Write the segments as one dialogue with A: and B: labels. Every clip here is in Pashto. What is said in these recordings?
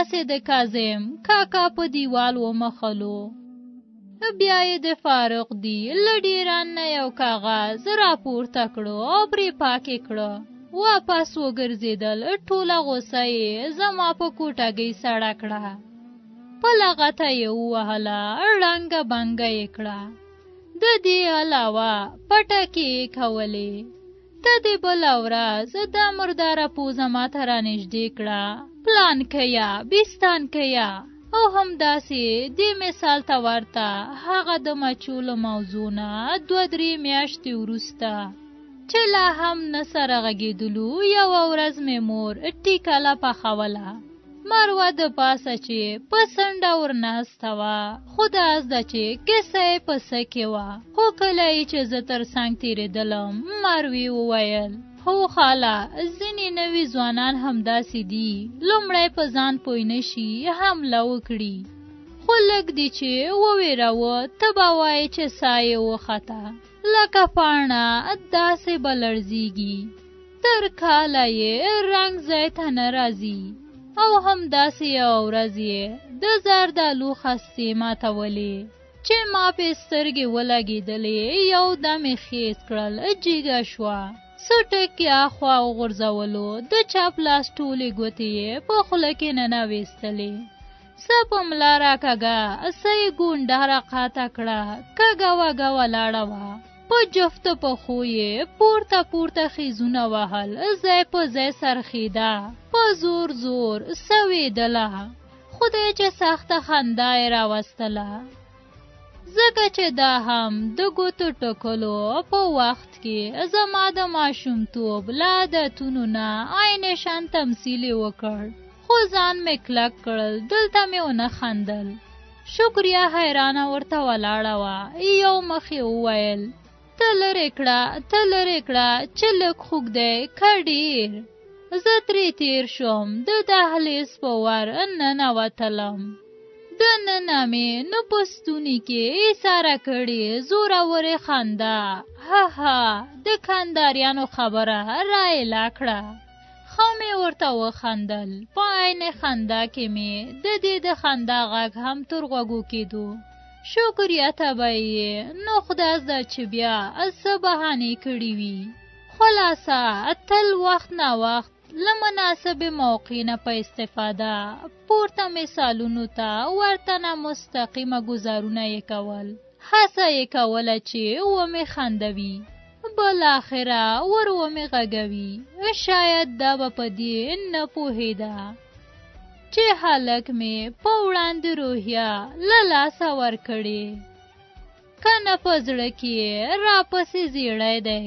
A: داسې د کاظم کاکا په دیوال ومخلو. بیا یې د فاروق دی له ډیران نه یو کاغذ راپورته کړو او پرې پاکې کړو. واپس وګرځېدل. ټوله غوسه یې زما په کوټګۍ سړه کړه. په لغته یې ووهله، ړنګه بنګه یې کړه. د دې علاوه پټکې یې کولې. ته دې بله ورځ دا مرداره پوزه ماته رانږدې کړه، پلان کیا بیستان کیا. او همداسې دې مثال ته ورته هغه د مچولو موضوع نه 2-3 میاشتې وروسته چې لا هم نه سره غږېدلو، یوه ورځ مې مور ټیکله پخوله. مروه د پاسه چې په څنډه ورناسته وه، خو داس ده چې کیسه یې په څه کې وه. خو کله یې چې زه تر څنګ تېرېدلم، مروې وویل: هو خاله، ځینې نوي ځوانان همداسې دي، لومړی په ځان پوی نه شي حمله وکړي، خو لږ دي چې وویروه ته به وایې چې ساه یې وخته، لکه پاڼه داسې به لړزېږي، تر کاله یې رنګ ځای ته نه راځي. او همداسې یوه ورځ یې د زردالو خستې ماتولې چې ما پې سترګې ولګېدلې، یو دم یې خیز کړل، جیګه شوه. څه ټکي اخوا وغورځولو، د چپ لاس ټولې ګوتې یې په خوله کې ننویستلې. څه په ملا راکږه، څه یې ګونډه راقاته کړه، کږه وږه ولاړه وه. په جفتو پښو یې پورته پورته خیزونه وهل، ځای په ځای څرخېده، په زور زور سوېدله. خدای چې سخته خندا یې راوستله، ځکه چې دا هم د ګوتو ټکلو په وخت کې زما د ماشومتوب له عادتونو نه عین شان تمثیل یې وکړ. خو ځان مې کلک کړل، دلته مې ونه خندل. شکریا حیرانه ورته ولاړه وه. یو مخ یې وویل: ته لرې کړه چې لږ خوږ دی که ډېر. زه ترې تېر شوم، د دهلیز په ور ننوتلم. د ننه مې نه په ستوني کې ایساره کړې زورورې خندا. ها ها، د کنداریانو خبره رایلا کړه. ښه مې ورته وخندل. په عین خندا کې مې د دې د خندا غږ هم تر غوږو کېدو. شکریا ته به یې نو خدای زده چې بیا څه بهانې کړې وي. خلاصه تل وخت نا وخت له مناسبې موقع نه په استفاده پورته مثالونو ته ورته نه مستقیمه ګزارونه یې کول. هڅه یې کوله چې ومې خندوي، بالاخره ور ومې غږوي. شاید دا به په دې نه پوهېده چې هلک مې په وړاندې روحیه له لاسه ورکړې، که نه په زړه کې راپسې زیړی دی.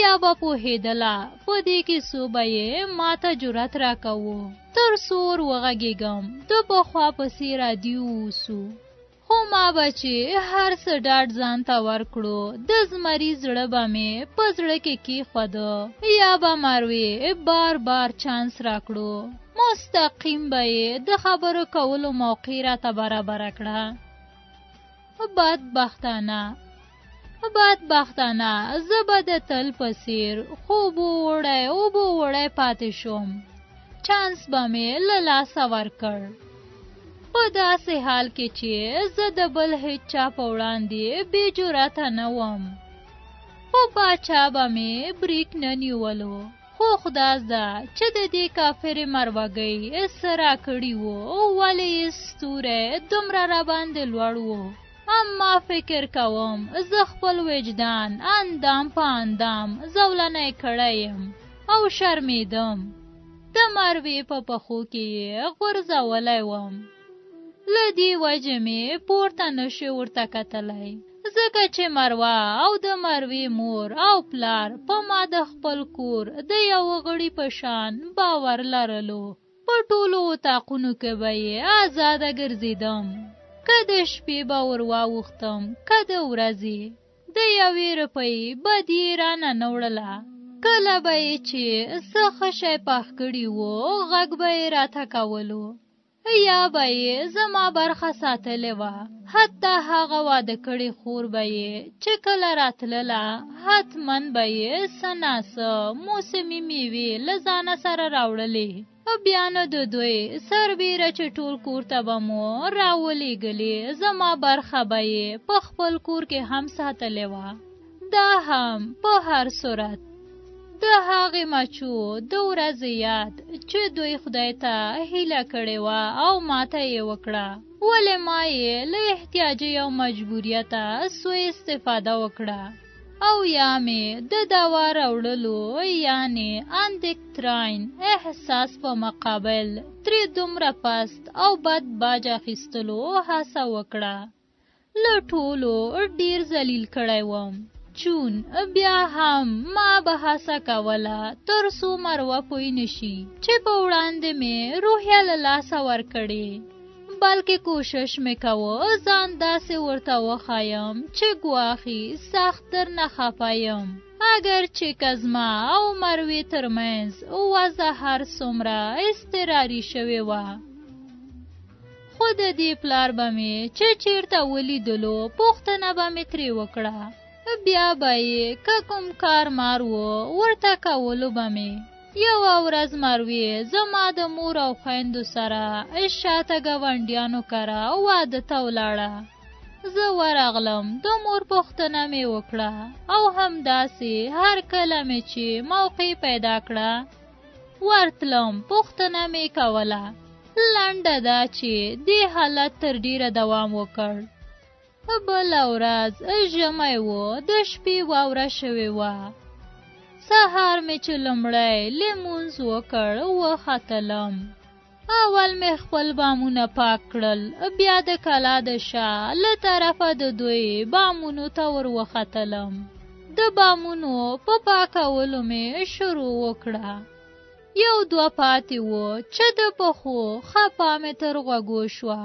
A: یا به پوهېدله په دې کیسو به یې ماته جرأت راکوو تر څو ور وغږېږم، د پخوا پسې راډیو اوسو. خو ما به چې هر څه ډاډ ځان ته ورکړو، د زمري زړه به مې په زړه کې کېښوده. یا به مروې بار بار چانس راکړو، مستقیم به یې د خبرو کولو موقع راته برابره کړه. بدبختانه زه به د تل په څېر خوبو وړی پاتې شوم. چانس به مې له لاسه ورکړ، په داسې حال کې چې زه د بل هیچ چا په وړاندې بې جرأته نه وم. خو باچا به مې بریک نه نیولو. خو خدای زده چې د دې کافرې مروګۍ څه راکړي وو، ولې یې ستوری دومره راباندې لوړ وو. اما فکر کوم زه خپل وجدان اندام په اندام زولنی کړی یم او شرمېدم. د مروې په پښو کې یې غورځولی وم. له دې وجې مې پورته نشي ورته کتلی، ځکه چې مروه او د مروې مور او پلار په ما د خپل کور د یو غړي په شان باور لرلو. په ټولو اطاقونو کې به یې آزاده ګرځېدم، که د شپې به ور واوښتم که د ورځې. د 1 روپۍ بدي یې رانه نه وړله. کله به یې چې څه ښه شی پخ کړي وو، غږ به یې راته کولو، یا به یې زما برخه ساتلې وه. حتی هغه واده کړې خور به یې چې کله راتلله، حتماً به یې څه ناڅه موسمي میوې له ځانه سره راوړلې. بیا نو د دوی سربیره چې ټول کور ته به مو راولېږلې، زما برخه به یې په خپل کور کې هم ساتلې وه. دا هم په هر صورت د هغې مچو د ورځې یاد چې دوی خدای ته هیله کړې وه او ماته یې وکړه، ولې ما یې له احتیاجي او مجبوریته سوء استفاده وکړه او یا مې د دوا راوړلو یعنې اندکتراین احساس په مقابل ترې دومره پست او بد باج اخیستلو هڅه وکړه. له ټولو ډیر ذلیل کړی وم. چون بیا هم ما به هڅه کوله تر څو مروه پوی نشي چې په وړاندې مې روحیه له لاسه ورکړې، بلکې کوشش مې کوه ځان داسې ورته وښایم چې ګواښي سخت درنه خفه یم، اگر چې که زما او مروې ترمنځ وضع هر څومره اضطراري شوې وه. خو د دې پلار به مې چې چېرته ولیدلو پوښتنه به مې ترې وکړه، بیا به یې که کوم کار مار و ورته کولو به مې. یوه ورځ مروې زما د مور او خویندو سره شاته ګاونډیانو کره واده ته ولاړه. زه ورغلم، د مور پوښتنه مې وکړه او همداسې هر کله مې چې موقع پیدا کړه ورتلم، پوښتنه مې کوله. لنډه ده چې دې حالت تر ډیره دوام وکړ. بله ورځ ژمی و، د شپې واوره شوې وه. سهار مې چې لومړی لمونځ وکړ وختلم. اول مې خپل بامونه پاک کړل، بیا د کلا د شا له طرفه د دوی بامونو ته ور وختلم. د بامونو په پاکولو مې شروع وکړه. یو دوه پاتې و چې د پښو خپا مې تر غوږو شوه.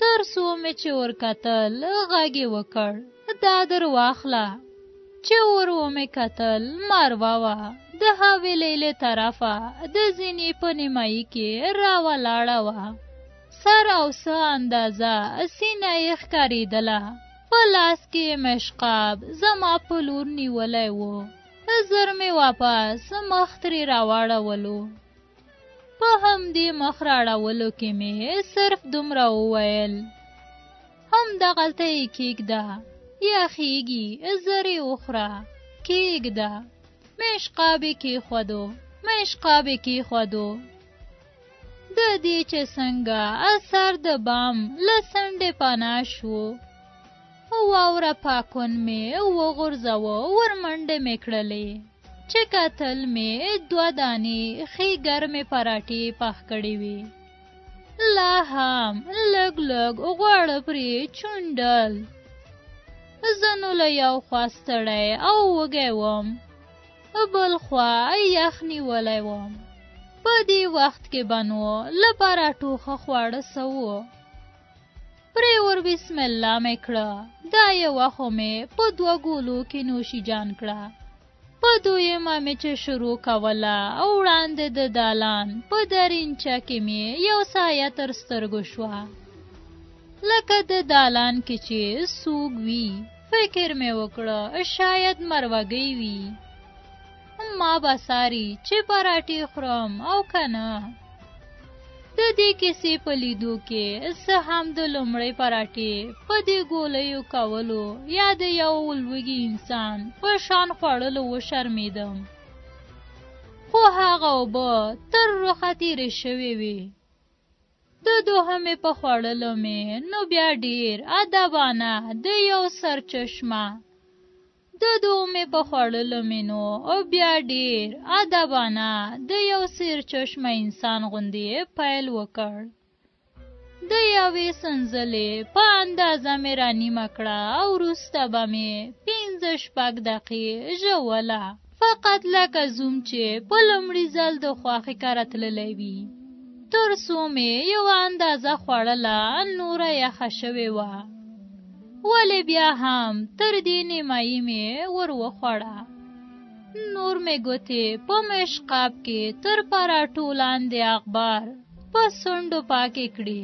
A: تر څو مې چې ورکتل غږ یې وکړ، دا در واخله. چې ور ومې کتل مروه وه، د حویلۍ له طرفه د زینې په نیمایي کې راولاړه وه. سر او څه اندازه سینه یې ښکارېدله. په لاس کې مشقاب زما په لور نیولی و. زر مې واپس مخ ترې راواړولو. په همدې مخ راړولو کې مې صرف دومره وویل، همدغلته یې کېږده، یخیږي، زر یې وخوره، کېږده. مشقاب یې کېښودو. د دې چې څنګه اثر د بام له څنډې پناه شو، واوره پاکون مې وغورځوه، ورمنډې مې کړلې. چې کتل مې دوه دانې ښې ګرمې پراټې پخ کړې وې. لا هم لږ لږ غوړه پرې چونډل. زه نو له یو خوا ستړی او وږی وم، بل خوا یخ نیولی وم. په دې وخت کې به نو له پراټو ښه خواړه څه وو. پرې ور بسم الله مې کړه. دا یوه خو مې په دوه ګولو کې نوشي جان کړه. په دویمه مې چې شروع کوله او وړاندې د دالان په درینچه کې مې یو سایه تر سترګو شوه، لکه د دالان کې چې څوک وي. فکر مې وکړه شاید مروګۍ وي. ما به ساري چې پراټې خورم او که نه. د دې کیسې په لیدو کې زه هم د لومړۍ پراټې په دې ګولیو کولو یا د یو لوږي انسان په شان خوړلو وشرمېدم. خو هغه اوبه تر رخه تېرې شوې وې. د دوهمې په خوړلو مې نو بیا ډېر ادبانه د یو سرچشمه، د دومې په خوړلو مې نو بیا ډېر ادبانه د یو سرچشمه انسان غوندې پیل وکړ. د یوې سنځلې په اندازه مې رانیمه کړه او وروسته به مې 5-6 دقیقې ژوله، فقط لکه زوم چې په لومړي ځل د خواښې کره تللی وي. تر څو مې یوه اندازه خوړله نوره یخه شوې وه، ولې بیا هم تر دې نیمایي مې ور وخوړه. نور مې ګوتې په مشقاب کې تر پراټو لاندې اخبار په سونډو پاکې کړې.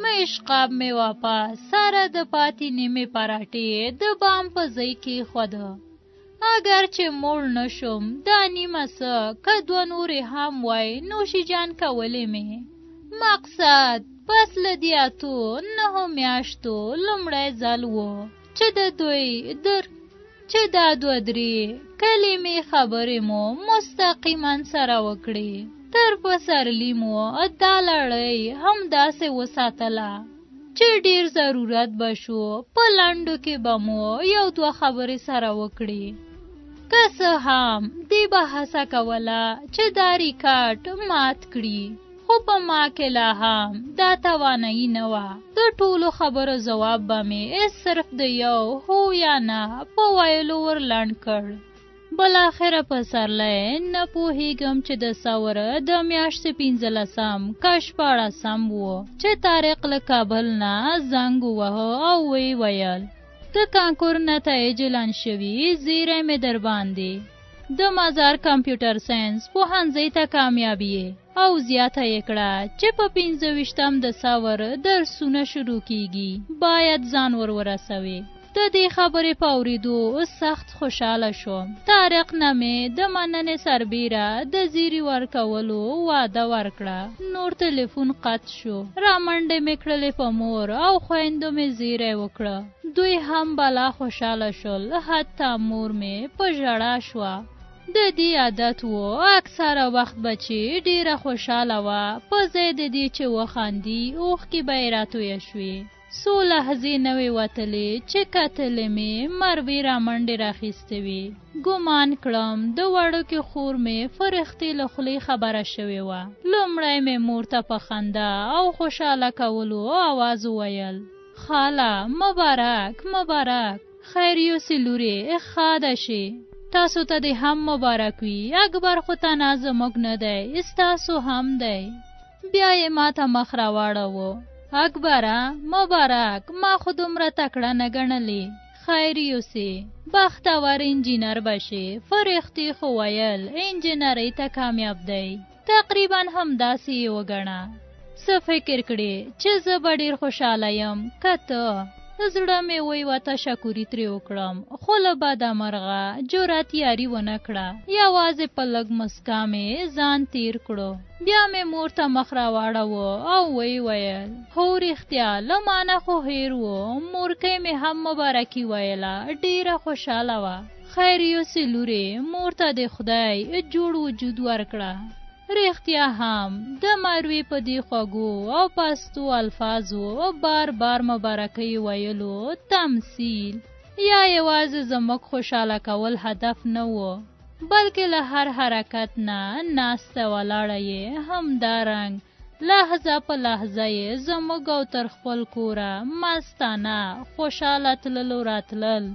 A: مشقاب مې واپس سره د پاتې نیمې پراټې د بام په ځای کې خوده اگر چې مړ نشم دا نیمه څه که دوه نورې هم وای نوشي جان کولی مې. مقصد پس له دې اتو نهو میاشتو لومړی ځل و چې دا دوه درې کلمې خبرې مو مستقیما سره وکړې. تر پسرلي مو دا لړۍ همداسې وساتله چې ډېر ضرورت به شو په لنډو کې به مو یو دوه خبرې سره وکړي. که څه هم دې به هڅه کوله چې دا ریکارډ مات کړي، خو په ما کې لا هم دا توانایي نه وه. د ټولو خبرو جواب به مې صرف د یو هو یا نه په ویلو ور لنډ کړ. بالاخره پسرلی نه پوهېږم چې د ثوره د میاشتې 15 کا 14 و چې طارق له کابل نه زنګ ووهه او وی ویل د کانکور نتایج اعلان شوي، زیری مې در باندې د مزار کمپیوټر ساینس پوهنځۍ ته کامیابي او زیاته یې کړه چې په 25 د ثور درسونه شروع کیږي، باید ځان ورسوي. د دې خبرې په اورېدو سخت خوشحاله شوم. طارق نه مې د مننې سربیره د زیري ورکولو وعده ورکړه. نور تلیفون قطع شو. رامنډې مې کړلې په مور او خویندو مې زیری وکړه. دوی هم بلا خوشحاله شول، حتی مور مې په ژړا شوه. د دې عادت و اکثره وخت بچی ډیره خوشحاله وه، په ځای د دې چې وخاندي اوښکې به یې راتویه شوې. څو لحظې نه وې وتلې چې کتلې مې مروې رامنډې راخیستې وې. ګمان کړم د وړوکې خور مې فرښتې له خولې خبره شوې وه. لومړی مې مور ته په خندا او خوشحاله کولو آواز وویل: خاله مبارک مبارک، خیر یوسې لورې ښاده شي. تاسو ته دې هم مبارک وي. اکبر خو تنها زموږ نه دی، ستاسو هم دی. بیا یې ما ته مخ راواړاوه. اکبره مبارک، ما خو دومره تکړه نه ګڼلې. خیر یوسې، بختور انجینر بشي. فرښتې خو ویل انجینرۍ ته کامیاب دی. تقریبا همداسې یې وګڼه. څه فکر کړې چې زه به ډېر خوشحاله یم که ته؟ زړه مې وی و تشکري ترې وکړم، خو له بده مرغه جرأت یاري ونه کړه. یوازې په لږ مسکا مې ځان تیر کړو. بیا مې مور ته مخ راواړاوه او وی ویل: هو رښتیا له ما نه خو هیر و. مورکۍ مې هم مبارکي ویله، ډېره خوشحاله وه. خیر یوسې لورې، مور ته د خدای جوړ وجود ورکړه. رښتیا هم د مروې په دې خوږو او پستو الفاظو بار بار مبارکۍ ویلو تمثیل یا یوازې زموږ خوشحاله کول هدف نه و، بلکې له هر حرکت نه ناسته ولاړه یې همدارنګ لحظه په لحظه یې زموږ او تر خپل کوره مستانه خوشحاله تللو راتلل.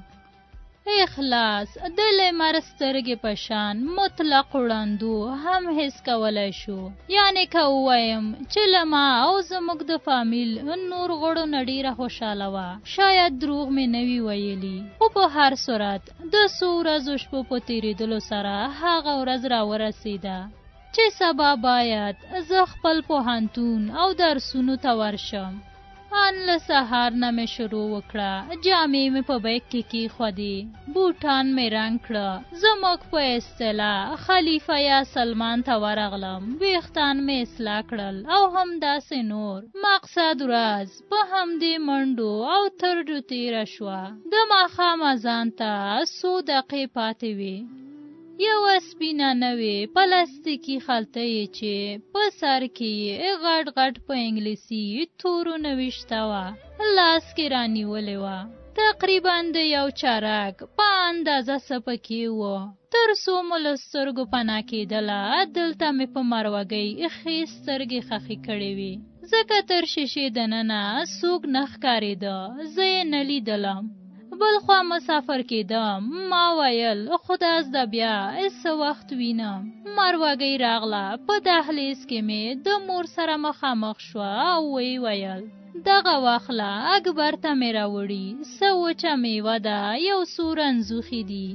A: اخلاص د لمر سترګې په شان مطلق وړاندو هم حس کولای شو. یعنی که ووایم چې له ما او زموږ د فامیل نور غړو نه ډېره خوشحاله وه، شاید دروغ مې نه وي ویلي. خو په هر صورت د څو ورځو شپو په تېرېدلو سره هغه ورځ راورسېده چې سبا باید زه خپل پوهنتون او درسونو ته ورشم. ان له سهار نه مې شروع وکړه. جامې مې په بیک کې کېښودې، بوټان مې رنګ کړه. زموږ په اصطلاح خلیفه یا سلمان ته ورغلم. ویښتان مې اصلاح کړل او همداسې نور. مقصد ورځ په همدې منډو او ترډو تېره شوه. د ماښام اذان ته څو دقیقې پاتې وې. یوه سپینه نوې پلاستیکي خلطه یې چې په سر کې یې غټ غټ په انګلیسي تورو نوشته وه لاس کې رانیولې وه. تقریبا د یو چارک په اندازه څه پکې وه. تر څو مو له سترګو پناه کېدله دلته مې په مروګۍ ښې سترګې خښې کړې وې، ځکه تر شیشې دننه څوک نه ښکارېده. زه یې نه لیدلم. بل خوا مسافر کېدم. ما ویل خدا زده بیا څه وخت وینم. مروګۍ راغله. په دهلیز کې مې د مور سره مخامخ شوه او وی ویل: دغه واخله، اکبر ته مې راوړي. څه وچه میوه ده، یو څو رنځوخې دي.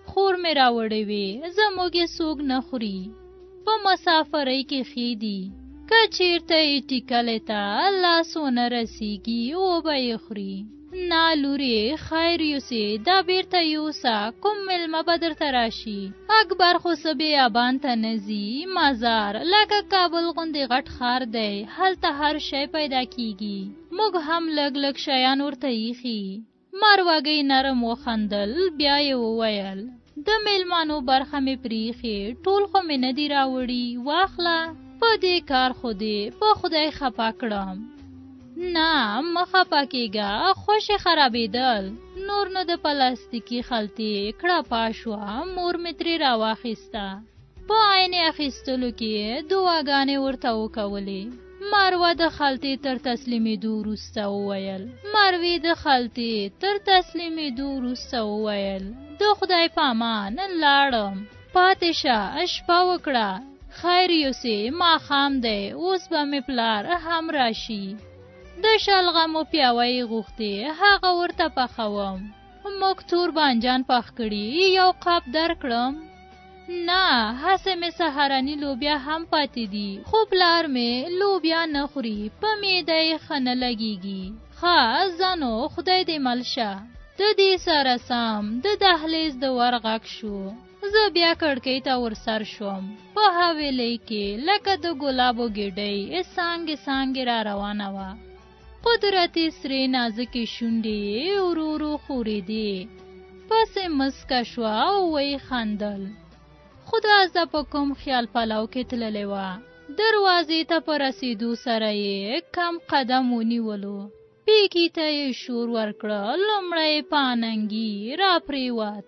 A: خور مې راوړې وې، زموږ یې څوک نه خوري. په مسافرۍ کې ښې دي، که چېرته یې ټیکلې ته لاس ونه رسېږي وبه یې خوري. نا لوري خیر یوسي دا بیرته یوسا کوم ملمه به درته راشي اکبر خو څه بیابان ته نځي مزار لکه کابل غوندې غټ ښار دی هلته هر شی پیدا کیږي موږ هم لږ لږ شیان ورته ایښي ماروګۍ نرم وخندل بیا یې وویل د میلمانو برخه مې پریښې ټول خو مې نه دي راوړي واخله په دې کار خو دې په خدای خپه کړم نه مخه پاکیږه خوشې خرابېدل نور نو د پلاستیکي خلطې کړه پاشوه مور مې ترې راواخیسته په عین اخیستلو کې دعاګانې ورته وکولې مروه د خلطې تر تسلیمېدو وروسته وویل مروې د خلطې تر تسلیمېدو وروسته وویل د خدای په امان لاړم پاتې شه شپه وکړه خیر یوسې ماښام دی اوس به مې پلار هم راشي د شلغمو پیاوی غوښتې هغه ورته پخوم موږ تور بانجان پخ کړي یو قاب درکړم نه هسې مې سهارني لوبیا هم پاتې دي خو پلار مې لوبیا نه خوري په معده یې ښه نه لګېږي ښه ځنو خدای دې مل شه د دې سره سم د دهلیز د ور غږ شو زه بیا کړکۍ ته ورسر شوم په حویلۍ کې لکه د ګلابو ګېډۍ څانګې څانګې را روانه وه قدرتي سرې نازکې شونډې ورو ورو ښورېدې پسې مسکه شوه او ویې خندل خدا زه په کوم خیال پلو کې تللې وه دروازې ته په رسېدو سره یې کم قدم ونیولو پیکي ته یې شور ورکړه لومړی پاننګي را پرېوت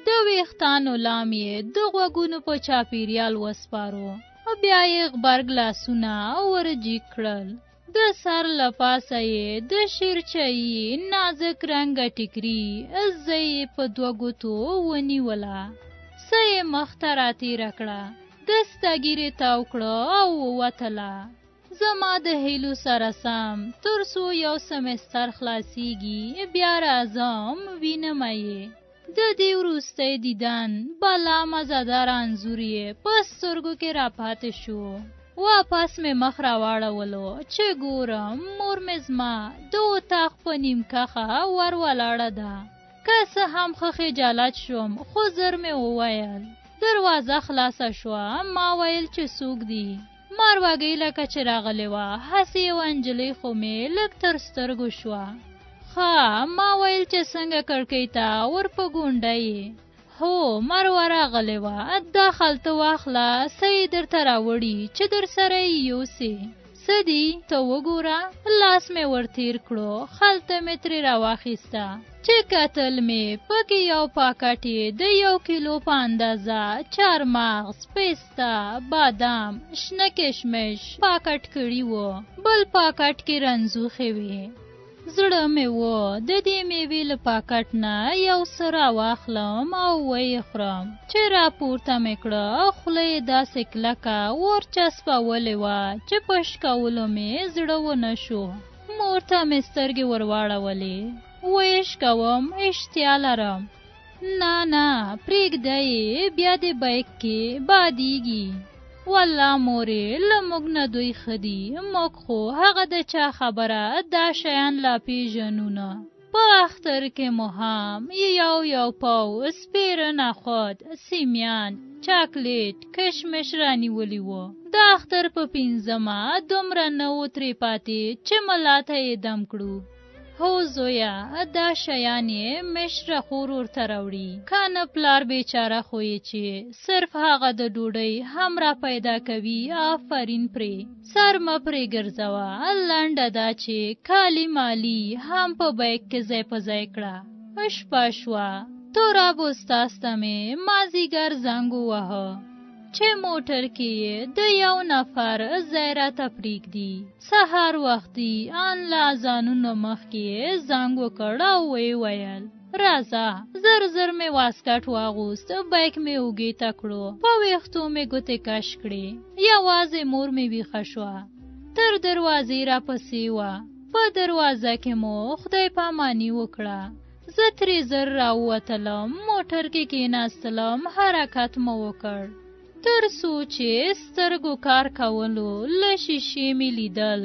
A: د ویښتانو لام یې د غوږونو په چاپېریال وسپارو بیا یې غبرګ لاسونه ورجیګ کړل د سر له پاسه یې د شیرچایي نازک رنګه ټیکري زه یې په دوه ګوتو ونیوله څه یې مخ ته راتېره کړه دسته ګیرې تاو کړه او ووتله زما د هیلو سره سم تر څو یو سمستر خلاصیږي بیا راځم وینم یې د دې وروستی دیدن بلا مزهدار انځور یې په سترګو کې راپاتې شو واپس مې مخ راواړولو چې ګورم مور مې زما د اطاق په نیمکخه ور ولاړه ده که څه هم ښه خجالت شوم خو زر مې وویل دروازه خلاصه شوه ما ویل چې څوک دي ماروګۍ لکه چې راغلې وه هسې یوه نجلۍ خو مې لږ تر سترګو شوه ښه ما ویل چې څنګه کړکۍ ته ور په ګونډه یې هو مروه راغلې وه دا خلطه واخله څه یې درته راوړي چې در سره یې یوسې څه دي ته وګوره لاس مې ورتېر کړو خلطه مې ترې راواخیسته چې کتل مې پکې یو پاکټ یې د 1 کیلو په اندازه چارمغز پیسته بادام شنه کشمش پاکټ کړي وو بل پاکټ کې رنځوخې وې زړه مې و د دې میوې له پاکټ نه یو څه راواخلم او ویې خورم چې راپورته مې کړه خوله یې داسې کلکه ورچسپولې وه چې په شکولو مې زړه ونه شو مور ته مې سترګې ورواړولې ویې شکوم اشتیا لرم نه پرېږده یې بیا دې بیک کې بادیږي والله مورې له موږ نه دوی ښه دي موږ خو هغه د چا خبره دا شیان لا پیژنو نه په اختر کې مو هم یو پاو سپېره نخود سیمیان چاکلیټ کشمش رانیولي وو د اختر په 15مه دومره نه و ترې پاتې چې ملا ته یې دم کړو هو زویا دا شیان یې مشره خور ورته راوړي کنه پلار بیچاره خو یې چې صرف هغه د ډوډۍ هم را پیدا کوي آفرین پرې سر مه پرې ګرځوه لنډه دا چې کالی مالی هم په بیک کې ځای په ځای کړه شپه شوه توراب استاز ته مې مازدیګر زنګ وواهه چې موټر کې د یو نفر ځای راته پرېږدي سهار وختي ان له اذانونو مخکې زنګ وکړ او ویې ویل راځه زر مې واسکټ واغوست بیک مې اوږې ته کړو په ویښتو مې ګوتې کش کړې یوازې مور مې ویښه شوه تر دروازې راپسې وه په دروازه کې مو خدای پاماني وکړه زه ترې زر راووتلم موټر کې کېناستلم حرکت مو وکړ تر څو چې سترګو کار کولو له شیشې مې لیدل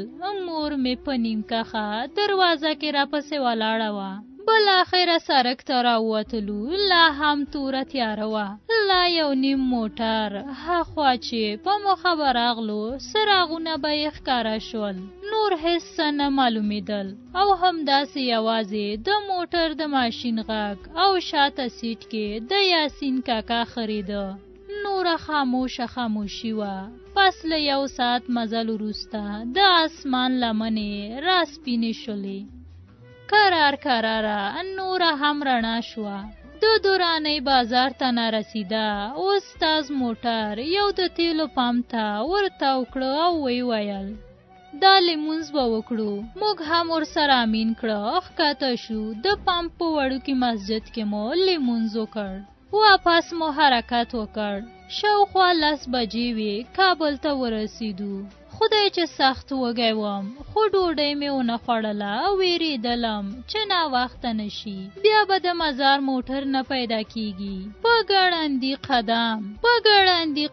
A: مور مې په نیم کښه دروازه کې راپسې ولاړه وه. بالاخره سړک ته راووتلو، لا هم توره تیاره وه. لا یو نیم موټر هاخوا چې په مخه به راغلو څراغونه به یې ښکاره شول. نور هېڅ څه نه معلومېدل او همداسې یوازې د موټر د ماشین غږ او شاته سیټ کې د یاسین کاکا خریده. نوره خاموشي وه. پس له 1 ساعت مزل وروسته د اسمان لمنې راسپینې شولې. کراره نوره هم رڼا شوه. د دورانۍ بازار ته نارسیده. استاد موټر یو د تیلو پمپ ته ورتاو کړه او ویل دا لمونځ به وکړو. موږ هم ورسره امین کړه. ښکته شو. د پمپ په وړوکي مسجد کې مو لمونځ وکړ. واپس مو حرکت وکړ. شاوخوا 10 بجې وې. کابل ته ورسېدو. خدای چې سخت وږی وم، خو ډوډۍ مې ونه خوړله. وېرېدلم چې ناوخته نشي، بیا به د مزار موټر نه پیدا کېږي. په ګړندي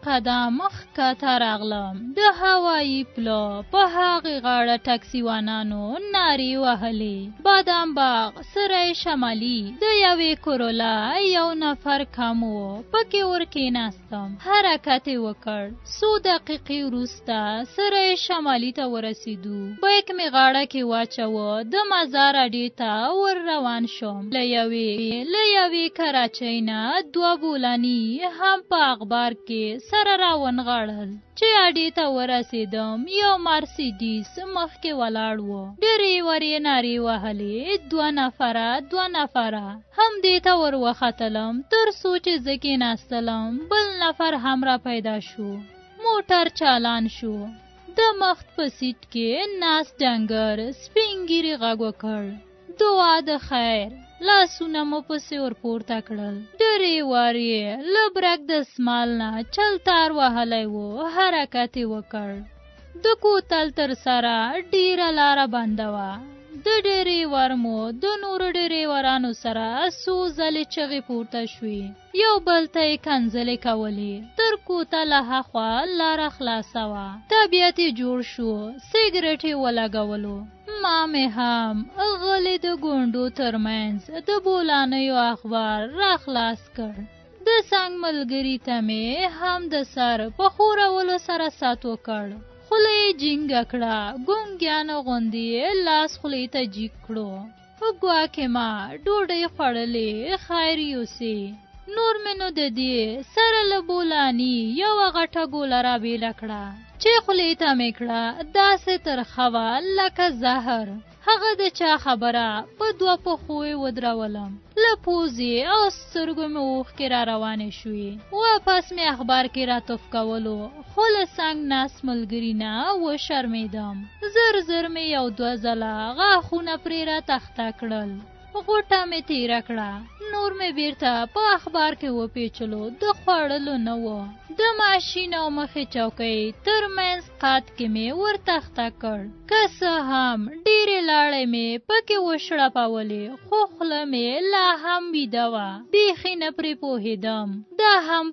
A: قدم ښکته راغلم. د هوایي پله په هغې غاړه ټکسیوانانو نارې وهلې. بادام باغ، سرای شمالي، د یوې کرولا 1 نفر کم و. پکې ورکېناستم. حرکت یې وکړ. څو دقیقې وروسته سرای شمالي ته ورسېدو. بیک مې غاړه کې واچوه. د مزار اډې ته ور روان شوم. له یوې کراچۍ نه 2 بولاني هم په اخبار کې سره راونغاړل. چې اډې ته ورسېدم، یو مرسیډیز مخکې ولاړ و. ډریور یې نارې وهلې 2 نفره. هم دې ته ور وختلم. تر څو چې زه کېناستلم، بل نفر هم را پیدا شو. موټر چالان شو. د مخت په سیټ کې ناست ډنګر سپین ږیري غږ وکړ دعا د خیر. لاسونه مو پسې ورپورته کړل. ډریور یې له برک د سمال نه چلتار وهلی و. حرکت یې وکړ. د کوتل تر سره ډیره لاره بنده وه. د ډریور مو د نورو ډریورانو سره څو ځلې چغې پورته شوې. یو بل ته یې کنځلې کولې. تر کوتله هاخوا لاره خلاصه وه. طبیعت یې جوړ شو. سګرټ یې ولګولو. ما مې هم غلی د ګونډو ترمنځ د بولانیو اخبار را خلاص کړ. د څنګ ملګري ته مې هم د سر په ښورولو سره سات وکړ. خوله یې جینګه کړه. ګونګیانو غوندې لاس خولې ته جیګ کړو. ګواکې ما ډوډۍ خوړلې. خیر یوسې. نور مې نو د دې سره له بولاني یوه غټه ګوله را بېله کړه چې خولې ته مې کړه. داسې ترخه وه لکه زهر. هغه د چا خبره په 2 پښو یې ودرولم. له پوزې او سترګو مې اوښکې را روانې شوې. واپس مې اخبار کې راتوف کولو، خو له څنګ ناست ملګري نه وشرمېدم. زر مې 1-2 ځله غاښونه پرې را تخته کړل. غوټه مې تیره کړه. نور مې بیرته په اخبار کې وپیچلو. د خوړلو نه و. د ماشین او مخې چوکۍ ترمنځ قات کې مې ورتخته کړ. که څه هم ډېرې لاړې مې پکې وشړپولې، خو خوله مې لا هم ویده وه. بیخي نه پرې پوهېدم. دا هم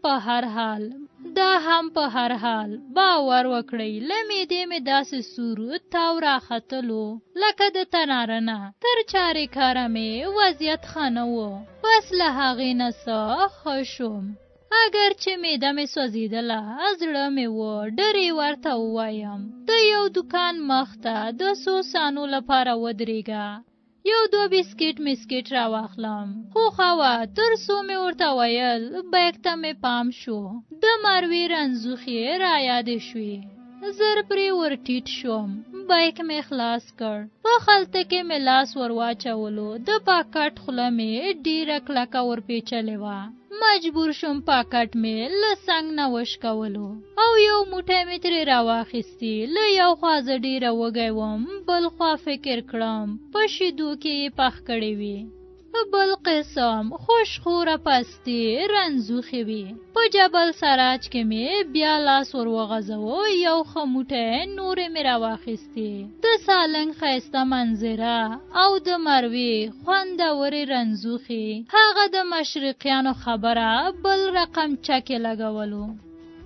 A: په هر حال باور وکړئ، له معدې مې داسې سور تاو راختلو لکه د تناره نه. تر چارې کاره مې وضعیت ښه نه و. بس له هغې نه څه ښه شوم. اگر چې معده مې سوځېدله، زړه مې و ډریور ته ووایم د یو دوکان مخ ته د 100 سانو لپاره ودرېږه. 1-2 بسکټ را واخلم. خو خوا تر څو مې ورته ویل، بیک ته مې پام شو. د مروې رنځوخې را یادې شوې. زر پرې ورټیټ شوم. بیک مې خلاص کړ. په خلطه کې مې لاس ور واچولو. د پاکټ خوله مې ډېره کلکه ورپېچلې وه. مجبور شوم پاکټ مې له څنګ نه وشکولو او یو موټی مې ترې راواخیستې. له یو خوا زه ډېره وږی وم، بل خوا فکر کړم په شیدو کې یې پخ کړې وي. بل قسم خوشخوره پستې رنځوخې وي. په جبل سراج کې مې بیا لاس ور وغځوه. یو ښه موټی نورې مې راواخیستې. د سالنګ ښایسته منظره او د مروې خوندورې رنځوخې. هغه د مشرقیانو خبره بل رقم چکې لګولو.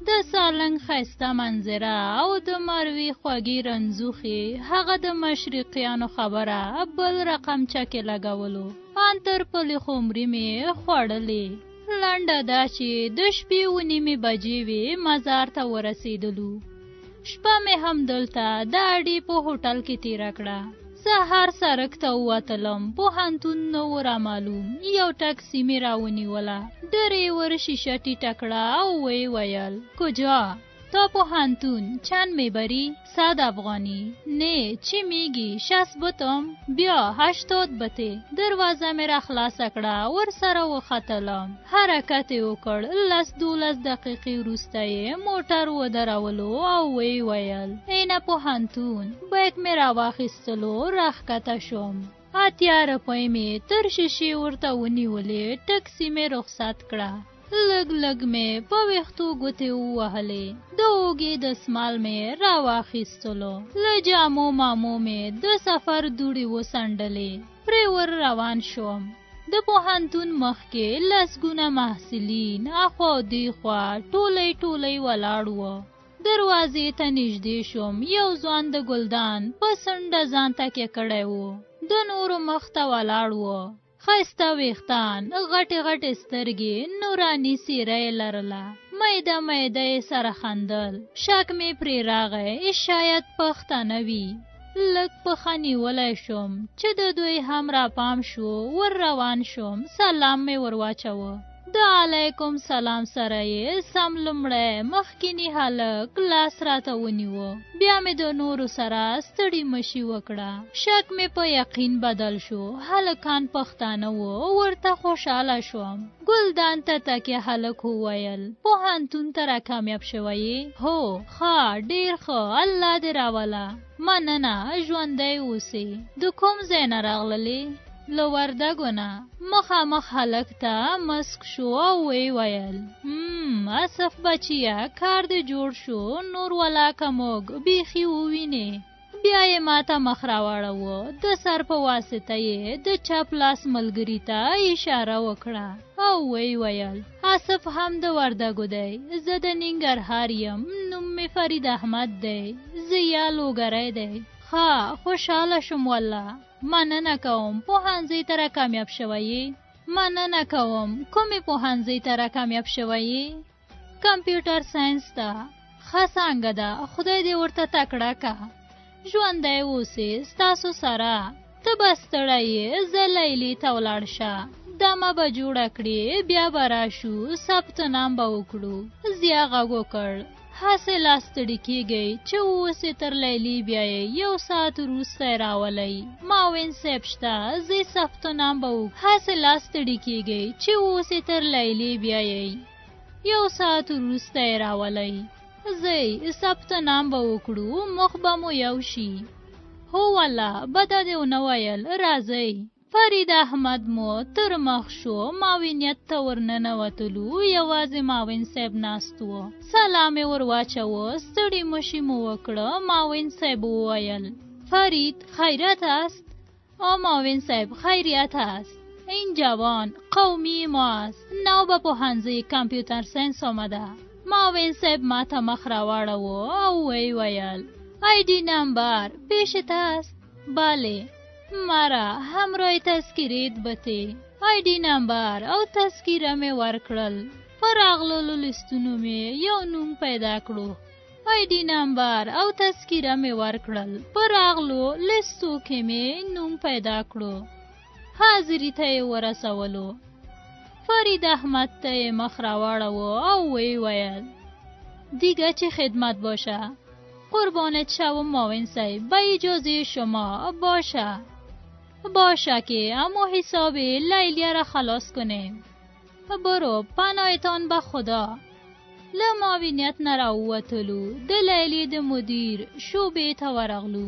A: د سالنګ ښایسته منظره او د مروې خوږې رنځوخې هغه د مشرقیانو خبره بل رقم چکې لګولو. ان تر پلې خمرې مې خوړلې. لنډه دا چې د شپې 9 بجې وې مزار ته ورسېدلو. شپه مې هم دلته د اډې په هوټل کې تېره کړه. سهار سړک ته ووتلم. پوهنتون نه و رامعلوم. یو ټکسي مې راونیوله. ډریور شیشه ټیټه کړه او ویې ویل کجا؟ تا پوهنتون چند میبری؟ 100 افغانی. نه چی میگی؟ 60 بتم؟ بیا 80 بته. دروازه مې را خلاصه کړه. ور سره وختلم. حرکت یې وکړ. 10-12 دقیقې وروسته یې موټر ودرولو او ویې ویل اینه پوهنتون. بیک مې را واخیستلو. راښکته شوم. 80 روپۍ مې تر شیشې ورته ونیولې. ټکسي مې رخصت کړه. لږ لږ مې په ویښتو ګوتې ووهلې. د اوږې دسمال مې را واخیستلو. له جامو مامو مې د سفر دوړې وڅنډلې. پرې ور روان شوم. د پوهنتون مخ کې لسګونه محصلین اخوا دیخوا ټولی ټولی ولاړ وو. دروازې ته نږدې شوم. یو ځوان د ګلدان په څنډه ځان تکیه کړی و. د نورو مخ ته ولاړ و. ښایسته ویښتان، غټې غټې سترګې، نوراني څېره یې لرله. میده میده یې سره خندل. شک مې پرې راغی شاید پښتانه وي. لږ پښه نیولی شوم چې د دوی هم را پام شو. ور روان شوم. سلام مې ور واچوه. د علیکم سلام سره یې سم لومړی مخکینی هلک لاس راته ونیوه. بیا مې د نورو سره ستړي مشي وکړه. شک مې په یقین بدل شو. هلکان پښتانه وو. ورته خوشحاله شوم. ګلدان ته تکیه هلک وویل پوهنتون ته را کامیاب شوی؟ هو ښه ډېر ښه الله دې راوله. مننه ژوندی اوسې. د کوم ځای نه راغللې؟ له وردګو نه. مخامخ هلک ته مسک شو او ویې ویل اسف بچیه کار دې جوړ شو. نور ولاکه موږ بیخي ووینې. بیا یې ماته مخ راواړوه. د سر په واسطه یې د چپ لاس ملګري ته اشاره وکړه او ویې ویل اسف هم د وردګو دی. زه د ننګرهار یم. نوم مې فرید احمد دی. زیا لوګری دی. ښه خوشحاله شوم والله. مننه کوم. پوهنځي ته را کامیاب شوی؟ مننه کوم. کومې پوهنځي ته را کامیاب شوی؟ کمپیوټر ساینس ته. ښه څانګه ده. خدای دې ورته تکړه که. ژوندی اوسې ستاسو سره. ته به ستړی یې. زه لیلې ته ولاړ شه. دمه به جوړه کړې. بیا به راشو. ثبت نام به وکړو. زیا غږ وکړ هسې لا ستړي کېږئ چې اوسې تر لیلې بیایئ. 1 ساعت وروسته یې راولئ. معاون صاحب شته. زه ثبت نام به وکړو. هسې لا ستړي کېږئ چې اوسې تر لیلې بیایئ. 1 ساعت وروسته یې راولئ. زه ثبت نام به وکړو. مخ به مو یو شي. هو والله بده دې ونه ویل. راځئ. فرید احمد مو تر مخ شو. معاونیت ته ورننوتلو. یوازې معاون صاحب ناست و. سلام یې ور واچوه. ستړي مشي مو وکړه. معاون صاحب وویل فرید خیریت است؟ معاون صاحب خیریت است. این جوان قومی ماست. نو به پوهنځي کامپیوټر ساینس آمده. معاون صاحب ماته مخ راواړوه او ویې ویل آیدی نمبر پیشت است؟ بله. مرا همراه تذکیرت بته. آیدی نمبر او تذکیره مې ورکړل. په راغللو لیستونو مې یو نوم پیدا کړو. آیدی نمبر او تذکیره مې ورکړل. په راغلو لیستو کې مې نوم پیدا کړو. حاضري ته یې ورسولو. فرید احمد ته یې مخ راواړوه او ویې ویل دیگه چه خدمت باشه؟ قربانت شوم معاون صاحب. به اجازه شما باشه که اما حساب لیلیه را خلاص کنیم. برو پناهتان به خدا. له معاونیت نه راووتلو. د لیلیې د مدیر شعبې ته ورغلو.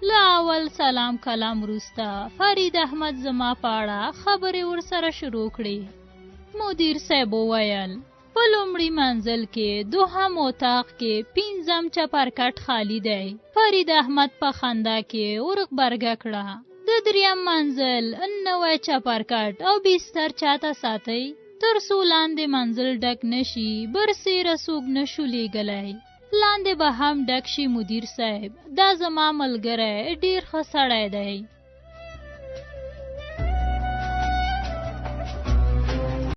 A: له اول سلام کلام وروسته فرید احمد زما په اړه خبرې ورسره شروع کړې. مدیر صاحب وویل په لومړي منزل کې 2 اتاق کې 5 چپرکټ خالی دی. فرید احمد په خندا کې ورغبرګه کړه. د 3 منزل 9 چپرکټ او بستر چاته ساتئ؟ تر څو لاندې منزل ډک نشي برسېره څوک نشو لیږلی. لاندې به هم ډک شي مدیر صاحب، دا زما ملګری ډېر ښه سړی دی.